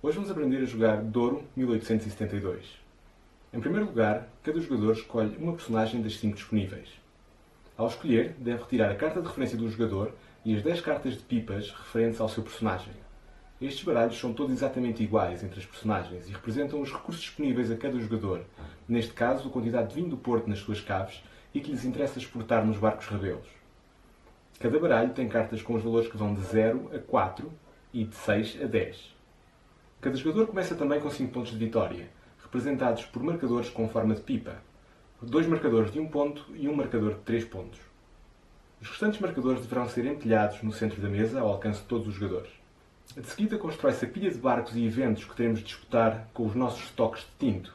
Hoje vamos aprender a jogar Douro 1872. Em primeiro lugar, cada jogador escolhe uma personagem das 5 disponíveis. Ao escolher, deve retirar a carta de referência do jogador e as 10 cartas de pipas referentes ao seu personagem. Estes baralhos são todos exatamente iguais entre as personagens e representam os recursos disponíveis a cada jogador, neste caso a quantidade de vinho do Porto nas suas caves e que lhes interessa exportar nos barcos rabelos. Cada baralho tem cartas com os valores que vão de 0 a 4 e de 6 a 10. Cada jogador começa também com 5 pontos de vitória, representados por marcadores com forma de pipa. 2 marcadores de 1 ponto e 1 marcador de 3 pontos. Os restantes marcadores deverão ser empilhados no centro da mesa ao alcance de todos os jogadores. De seguida constrói-se a pilha de barcos e eventos que teremos de disputar com os nossos estoques de tinto.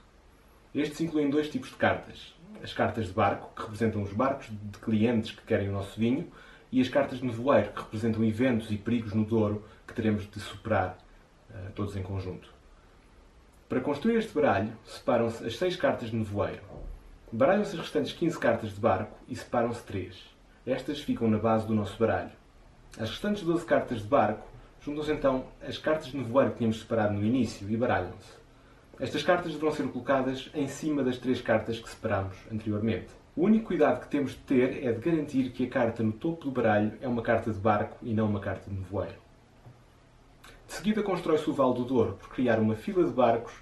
Estes incluem 2 tipos de cartas. As cartas de barco, que representam os barcos de clientes que querem o nosso vinho, e as cartas de nevoeiro, que representam eventos e perigos no Douro que teremos de superar todos em conjunto. Para construir este baralho, separam-se as 6 cartas de nevoeiro. Baralham-se as restantes 15 cartas de barco e separam-se 3. Estas ficam na base do nosso baralho. As restantes 12 cartas de barco juntam-se então às cartas de nevoeiro que tínhamos separado no início e baralham-se. Estas cartas deverão ser colocadas em cima das 3 cartas que separámos anteriormente. O único cuidado que temos de ter é de garantir que a carta no topo do baralho é uma carta de barco e não uma carta de nevoeiro. De seguida constrói-se o Vale do Douro por criar uma fila de barcos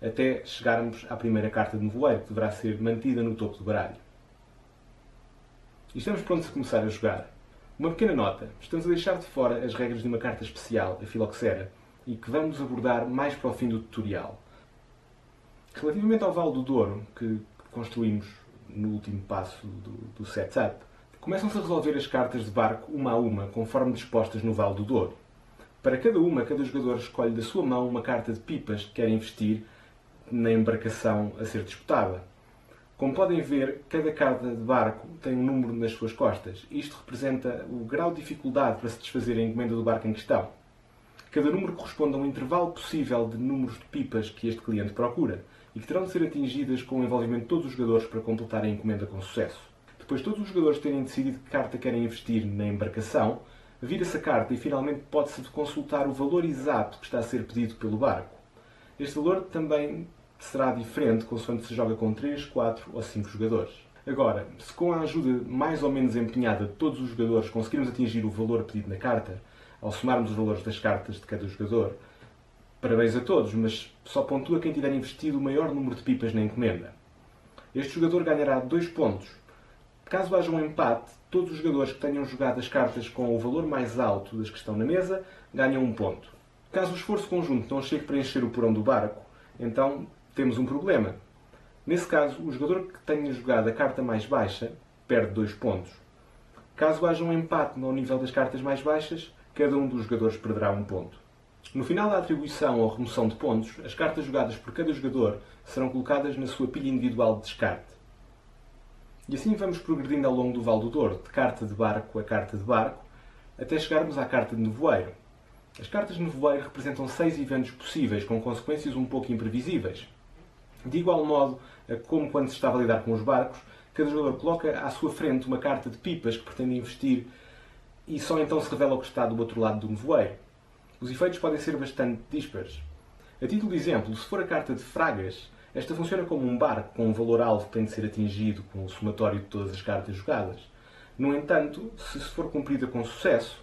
até chegarmos à primeira carta de nevoeiro, que deverá ser mantida no topo do baralho. E estamos prontos a começar a jogar. Uma pequena nota: estamos a deixar de fora as regras de uma carta especial, a Filoxera, e que vamos abordar mais para o fim do tutorial. Relativamente ao Vale do Douro, que construímos no último passo do setup, começam-se a resolver as cartas de barco uma a uma, conforme dispostas no Vale do Douro. Para cada jogador escolhe da sua mão uma carta de pipas que quer investir na embarcação a ser disputada. Como podem ver, cada carta de barco tem um número nas suas costas. Isto representa o grau de dificuldade para se desfazer a encomenda do barco em questão. Cada número corresponde a um intervalo possível de números de pipas que este cliente procura e que terão de ser atingidas com o envolvimento de todos os jogadores para completar a encomenda com sucesso. Depois de todos os jogadores terem decidido que carta querem investir na embarcação, vira-se a carta e finalmente pode-se consultar o valor exato que está a ser pedido pelo barco. Este valor também será diferente consoante se joga com 3, 4 ou 5 jogadores. Agora, se com a ajuda mais ou menos empenhada de todos os jogadores conseguirmos atingir o valor pedido na carta, ao somarmos os valores das cartas de cada jogador, parabéns a todos, mas só pontua quem tiver investido o maior número de pipas na encomenda. Este jogador ganhará 2 pontos. Caso haja um empate, todos os jogadores que tenham jogado as cartas com o valor mais alto das que estão na mesa ganham 1 ponto. Caso o esforço conjunto não chegue para encher o porão do barco, então temos um problema. Nesse caso, o jogador que tenha jogado a carta mais baixa perde 2 pontos. Caso haja um empate ao nível das cartas mais baixas, cada um dos jogadores perderá 1 ponto. No final da atribuição ou remoção de pontos, as cartas jogadas por cada jogador serão colocadas na sua pilha individual de descarte. E assim vamos progredindo ao longo do Vale do Douro, de carta de barco a carta de barco, até chegarmos à carta de nevoeiro. As cartas de nevoeiro representam 6 eventos possíveis, com consequências um pouco imprevisíveis. De igual modo, como quando se estava a lidar com os barcos, cada jogador coloca à sua frente uma carta de pipas que pretende investir e só então se revela o que está do outro lado do nevoeiro. Os efeitos podem ser bastante díspares. A título de exemplo, se for a carta de fragas, esta funciona como um barco com um valor-alvo que tem de ser atingido com o somatório de todas as cartas jogadas. No entanto, se for cumprida com sucesso,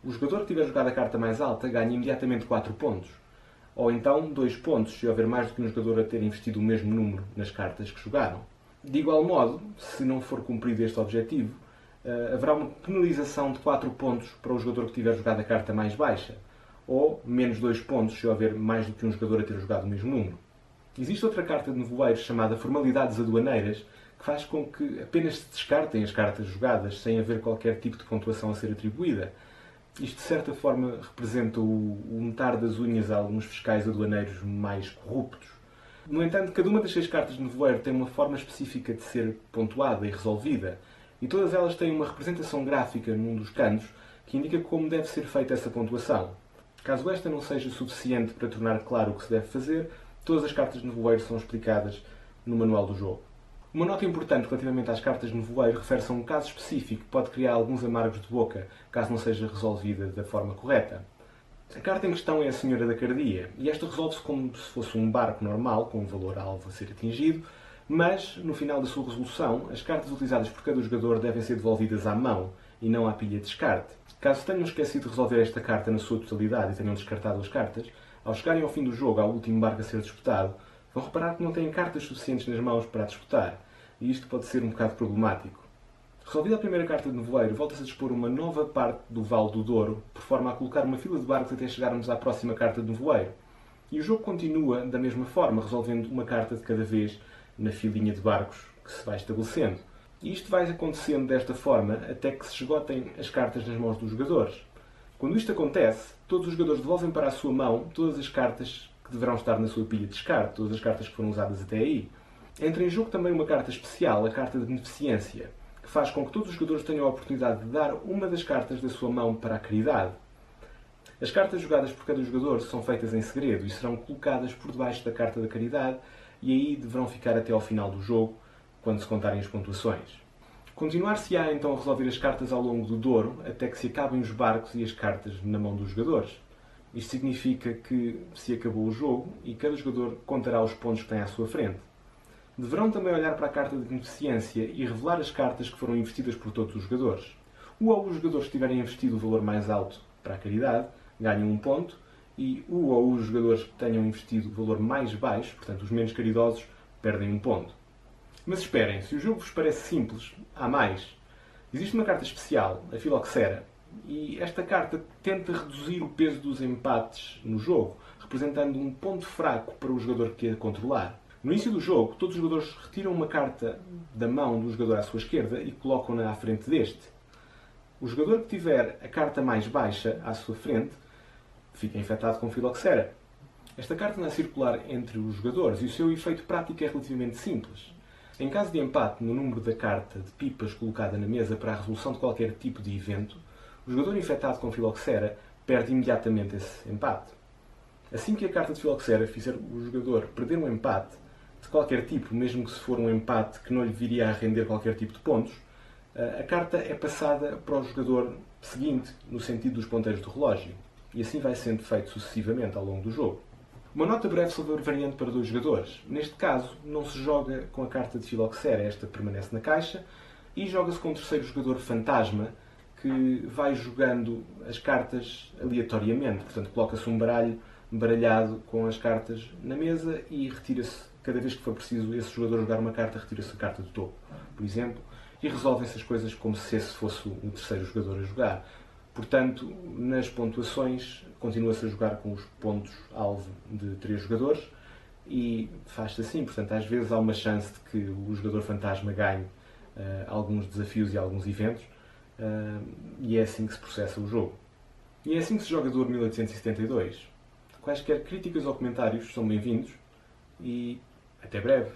o jogador que tiver jogado a carta mais alta ganha imediatamente 4 pontos. Ou então 2 pontos, se houver mais do que um jogador a ter investido o mesmo número nas cartas que jogaram. De igual modo, se não for cumprido este objetivo, haverá uma penalização de 4 pontos para o jogador que tiver jogado a carta mais baixa, ou menos 2 pontos se houver mais do que um jogador a ter jogado o mesmo número. Existe outra carta de nevoeiro chamada Formalidades Aduaneiras, que faz com que apenas se descartem as cartas jogadas sem haver qualquer tipo de pontuação a ser atribuída. Isto, de certa forma, representa o untar das unhas a alguns fiscais aduaneiros mais corruptos. No entanto, cada uma das 6 cartas de nevoeiro tem uma forma específica de ser pontuada e resolvida, e todas elas têm uma representação gráfica num dos cantos que indica como deve ser feita essa pontuação. Caso esta não seja suficiente para tornar claro o que se deve fazer, todas as cartas de nevoeiro são explicadas no manual do jogo. Uma nota importante relativamente às cartas de nevoeiro refere-se a um caso específico que pode criar alguns amargos de boca, caso não seja resolvida da forma correta. A carta em questão é a Senhora da Cardia, e esta resolve-se como se fosse um barco normal, com um valor-alvo a ser atingido, mas, no final da sua resolução, as cartas utilizadas por cada jogador devem ser devolvidas à mão e não à pilha de descarte. Caso tenham esquecido de resolver esta carta na sua totalidade e tenham descartado as cartas, ao chegarem ao fim do jogo, ao último barco a ser disputado, vão reparar que não têm cartas suficientes nas mãos para a disputar, e isto pode ser um bocado problemático. Resolvida a primeira carta de nevoeiro, volta-se a dispor uma nova parte do Vale do Douro, por forma a colocar uma fila de barcos até chegarmos à próxima carta de nevoeiro. E o jogo continua da mesma forma, resolvendo uma carta de cada vez na filinha de barcos que se vai estabelecendo. E isto vai acontecendo desta forma até que se esgotem as cartas nas mãos dos jogadores. Quando isto acontece, todos os jogadores devolvem para a sua mão todas as cartas que deverão estar na sua pilha de descarte, todas as cartas que foram usadas até aí. Entra em jogo também uma carta especial, a carta de beneficência, que faz com que todos os jogadores tenham a oportunidade de dar uma das cartas da sua mão para a caridade. As cartas jogadas por cada jogador são feitas em segredo e serão colocadas por debaixo da carta da caridade e aí deverão ficar até ao final do jogo, quando se contarem as pontuações. Continuar-se-á então a resolver as cartas ao longo do Douro até que se acabem os barcos e as cartas na mão dos jogadores. Isto significa que se acabou o jogo e cada jogador contará os pontos que tem à sua frente. Deverão também olhar para a carta de beneficência e revelar as cartas que foram investidas por todos os jogadores. Ou os jogadores que tiverem investido o valor mais alto para a caridade ganham um ponto e ou os jogadores que tenham investido o valor mais baixo, portanto os menos caridosos, perdem um ponto. Mas esperem, se o jogo vos parece simples, há mais. Existe uma carta especial, a Filoxera, e esta carta tenta reduzir o peso dos empates no jogo, representando um ponto fraco para o jogador que quer controlar. No início do jogo, todos os jogadores retiram uma carta da mão do jogador à sua esquerda e colocam-na à frente deste. O jogador que tiver a carta mais baixa à sua frente fica infectado com Filoxera. Esta carta anda a circular entre os jogadores e o seu efeito prático é relativamente simples. Em caso de empate no número da carta de pipas colocada na mesa para a resolução de qualquer tipo de evento, o jogador infectado com Filoxera perde imediatamente esse empate. Assim que a carta de Filoxera fizer o jogador perder um empate, de qualquer tipo, mesmo que se for um empate que não lhe viria a render qualquer tipo de pontos, a carta é passada para o jogador seguinte, no sentido dos ponteiros do relógio, e assim vai sendo feito sucessivamente ao longo do jogo. Uma nota breve sobre a variante para dois jogadores. Neste caso, não se joga com a carta de Filoxera, esta permanece na caixa, e joga-se com um terceiro jogador fantasma, que vai jogando as cartas aleatoriamente. Portanto, coloca-se um baralho baralhado com as cartas na mesa e retira-se, cada vez que for preciso esse jogador jogar uma carta, retira-se a carta do topo, por exemplo, e resolvem-se as coisas como se esse fosse o terceiro jogador a jogar. Portanto, nas pontuações, continua-se a jogar com os pontos-alvo de 3 jogadores e faz-se assim. Portanto, às vezes há uma chance de que o jogador fantasma ganhe alguns desafios e alguns eventos e é assim que se processa o jogo. E é assim que se joga Douro 1872. Quaisquer críticas ou comentários são bem-vindos e até breve.